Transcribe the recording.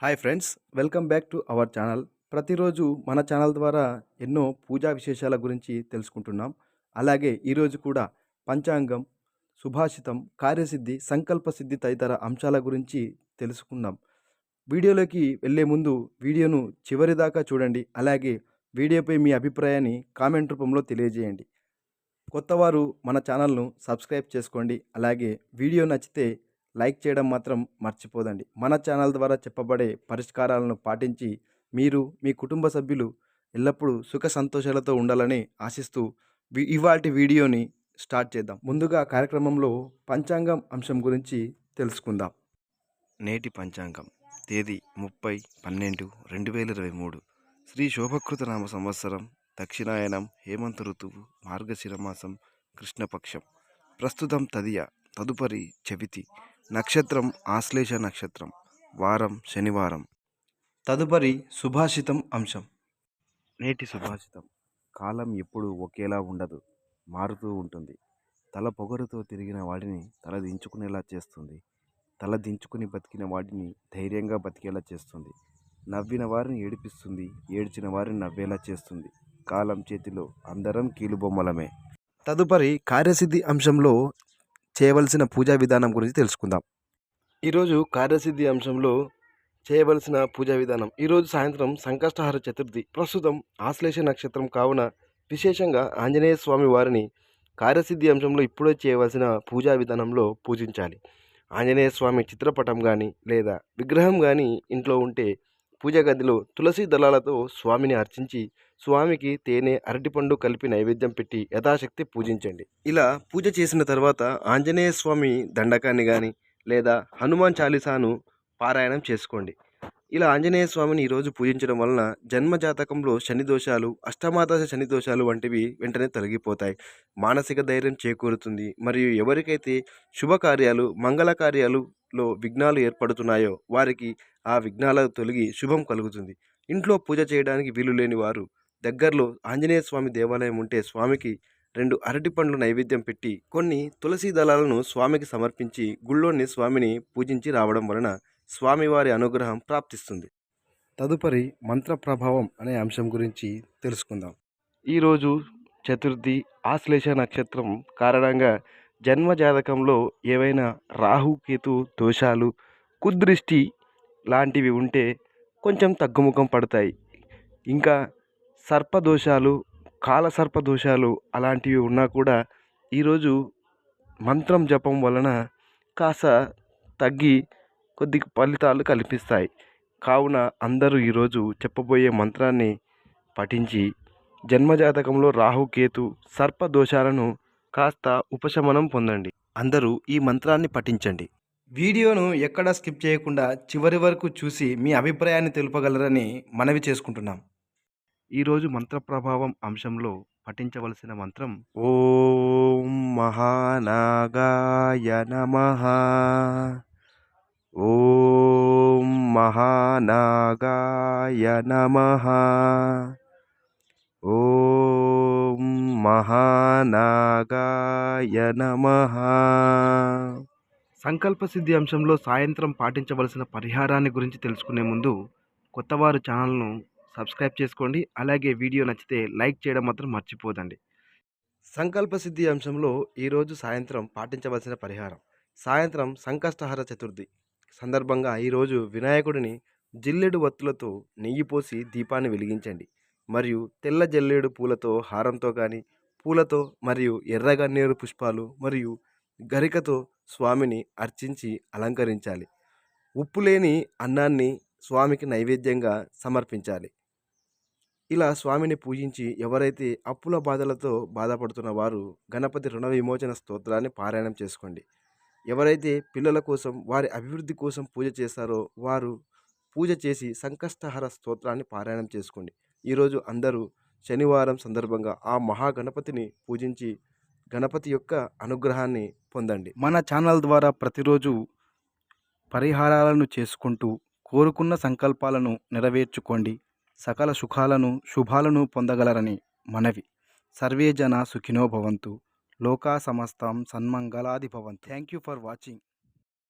Hi friends, welcome back to our channel. ప్రతిరోజు మన channel ద్వారా ఎన్నో పూజా విశేషాల గురించి తెలుసుకుంటున్నాం. అలాగే ఈరోజు కూడా పంచాంగం, సుభాషితం, కార్యసిద్ధి, సంకల్ప సిద్ధి తదితర అంశాల గురించి తెలుసుకుందాం. వీడియోలోకి వెళ్ళే ముందు వీడియోను చివరి దాకా చూడండి. అలాగే వీడియోపై మీ అభిప్రాయాన్ని కామెంట్ రూపంలో తెలియజేయండి. కొత్తవారు మన ఛానల్ను సబ్స్క్రైబ్ చేసుకోండి. అలాగే వీడియో నచ్చితే లైక్ చేయడం మాత్రం మర్చిపోదండి. మన ఛానల్ ద్వారా చెప్పబడే పరిష్కారాలను పాటించి మీరు మీ కుటుంబ సభ్యులు ఎల్లప్పుడూ సుఖ సంతోషాలతో ఉండాలని ఆశిస్తూ ఇవాల్టి వీడియోని స్టార్ట్ చేద్దాం. ముందుగా కార్యక్రమంలో పంచాంగం అంశం గురించి తెలుసుకుందాం. నేటి పంచాంగం తేదీ 30/12/2023 శ్రీ శోభకృత నామ సంవత్సరం, దక్షిణాయనం, హేమంత ఋతువు, మార్గశిర మాసం, కృష్ణపక్షం. ప్రస్తుతం తదియ, తదుపరి చవితి, నక్షత్రం ఆశ్లేష నక్షత్రం, వారం శనివారం. తదుపరి సుభాషితం అంశం. నేటి సుభాషితం: కాలం ఎప్పుడూ ఒకేలా ఉండదు, మారుతూ ఉంటుంది. తల పొగరుతో తిరిగిన వాడిని తల దించుకునేలా చేస్తుంది. తల దించుకుని బతికిన వాడిని ధైర్యంగా బతికేలా చేస్తుంది. నవ్విన వారిని ఏడిపిస్తుంది, ఏడ్చిన వారిని నవ్వేలా చేస్తుంది. కాలం చేతిలో అందరం కీలుబొమ్మలమే. తదుపరి కార్యసిద్ధి అంశంలో చేయవలసిన పూజా విధానం గురించి తెలుసుకుందాం. ఈరోజు కార్యసిద్ధి అంశంలో చేయవలసిన పూజా విధానం. ఈరోజు సాయంత్రం సంకష్టహర చతుర్థి. ప్రస్తుతం ఆశ్లేష నక్షత్రం కావున విశేషంగా ఆంజనేయ స్వామి వారిని కార్యసిద్ధి అంశంలో ఇప్పుడే చేయవలసిన పూజా విధానంలో పూజించాలి. ఆంజనేయ స్వామి చిత్రపటం కానీ లేదా విగ్రహం కానీ ఇంట్లో ఉంటే పూజ గదిలో తులసి దళాలతో స్వామిని అర్చించి స్వామికి తేనె, అరటిపండు కలిపి నైవేద్యం పెట్టి యథాశక్తి పూజించండి. ఇలా పూజ చేసిన తర్వాత ఆంజనేయ స్వామి దండకాన్ని కానీ లేదా హనుమాన్ చాలీసాను పారాయణం చేసుకోండి. ఇలా ఆంజనేయ స్వామిని ఈరోజు పూజించడం వలన జన్మ జాతకంలో శని దోషాలు, అష్టమాదశ శని దోషాలు వంటివి వెంటనే తొలగిపోతాయి. మానసిక ధైర్యం చేకూరుతుంది. మరియు ఎవరికైతే శుభకార్యాలు, మంగళ కార్యాలులో విఘ్నాలు ఏర్పడుతున్నాయో వారికి ఆ విఘ్నాలు తొలగి శుభం కలుగుతుంది. ఇంట్లో పూజ చేయడానికి వీలు లేని వారు దగ్గరలో ఆంజనేయ స్వామి దేవాలయం ఉంటే స్వామికి 2 అరటిపండ్లు నైవేద్యం పెట్టి కొన్ని తులసి దళాలను స్వామికి సమర్పించి గుళ్ళోని స్వామిని పూజించి రావడం వలన స్వామివారి అనుగ్రహం ప్రాప్తిస్తుంది. తదుపరి మంత్ర ప్రభావం అనే అంశం గురించి తెలుసుకుందాం. ఈరోజు చతుర్థి, ఆశ్లేష నక్షత్రం కారణంగా జన్మ జాతకంలో ఏవైనా రాహుకేతు దోషాలు, కుదృష్టి లాంటివి ఉంటే కొంచెం తగ్గుముఖం పడతాయి. ఇంకా సర్పదోషాలు, కాలసర్పదోషాలు అలాంటివి ఉన్నా కూడా ఈరోజు మంత్రం జపం వలన కాస్త తగ్గి కొద్ది ఫలితాలు కల్పిస్తాయి. కావున అందరూ ఈరోజు చెప్పబోయే మంత్రాన్ని పఠించి జన్మజాతకంలో రాహుకేతు సర్పదోషాలను కాస్త ఉపశమనం పొందండి. అందరూ ఈ మంత్రాన్ని పఠించండి. వీడియోను ఎక్కడా స్కిప్ చేయకుండా చివరి వరకు చూసి మీ అభిప్రాయాన్ని తెలుపగలరని మనవి చేసుకుంటున్నాం. ఈరోజు మంత్ర ప్రభావం అంశంలో పఠించవలసిన మంత్రం ఓం మహానాగాయ నమః. ఓం మహానాగాయ నమః. ఓం మహానాగాయ నమః. సంకల్ప సిద్ధి అంశంలో సాయంత్రం పాటించవలసిన పరిహారాన్ని గురించి తెలుసుకునే ముందు కొత్తవారు ఛానల్ను సబ్స్క్రైబ్ చేసుకోండి. అలాగే వీడియో నచ్చితే లైక్ చేయడం మాత్రం మర్చిపోదండి. సంకల్ప సిద్ధి అంశంలో ఈరోజు సాయంత్రం పాటించవలసిన పరిహారం. సాయంత్రం సంకష్టహర చతుర్థి సందర్భంగా ఈరోజు వినాయకుడిని జిల్లెడు వత్తులతో నెయ్యి పోసి దీపాన్ని వెలిగించండి. మరియు తెల్ల జల్లేడు పూలతో హారంతో కానీ పూలతో మరియు ఎర్రగన్నేరు పుష్పాలు మరియు గరికతో స్వామిని అర్చించి అలంకరించాలి. ఉప్పు లేని అన్నాన్ని స్వామికి నైవేద్యంగా సమర్పించాలి. ఇలా స్వామిని పూజించి ఎవరైతే అప్పుల బాధలతో బాధపడుతున్న వారు గణపతి రుణ విమోచన స్తోత్రాన్ని పారాయణం చేసుకోండి. ఎవరైతే పిల్లల కోసం, వారి అభివృద్ధి కోసం పూజ చేస్తారో వారు పూజ చేసి సంకష్టహర స్తోత్రాన్ని పారాయణం చేసుకోండి. ఈరోజు అందరూ శనివారం సందర్భంగా ఆ మహాగణపతిని పూజించి గణపతి యొక్క అనుగ్రహాన్ని పొందండి. మన ఛానల్ ద్వారా ప్రతిరోజు పరిహారాలను చేసుకుంటూ కోరుకున్న సంకల్పాలను నెరవేర్చుకోండి. సకల సుఖాలను, శుభాలను పొందగలరని మనవి. సర్వే జన సుఖినో భవంతు. లోకా సమస్తం సన్మంగళాది భవంతు. Thank you for watching.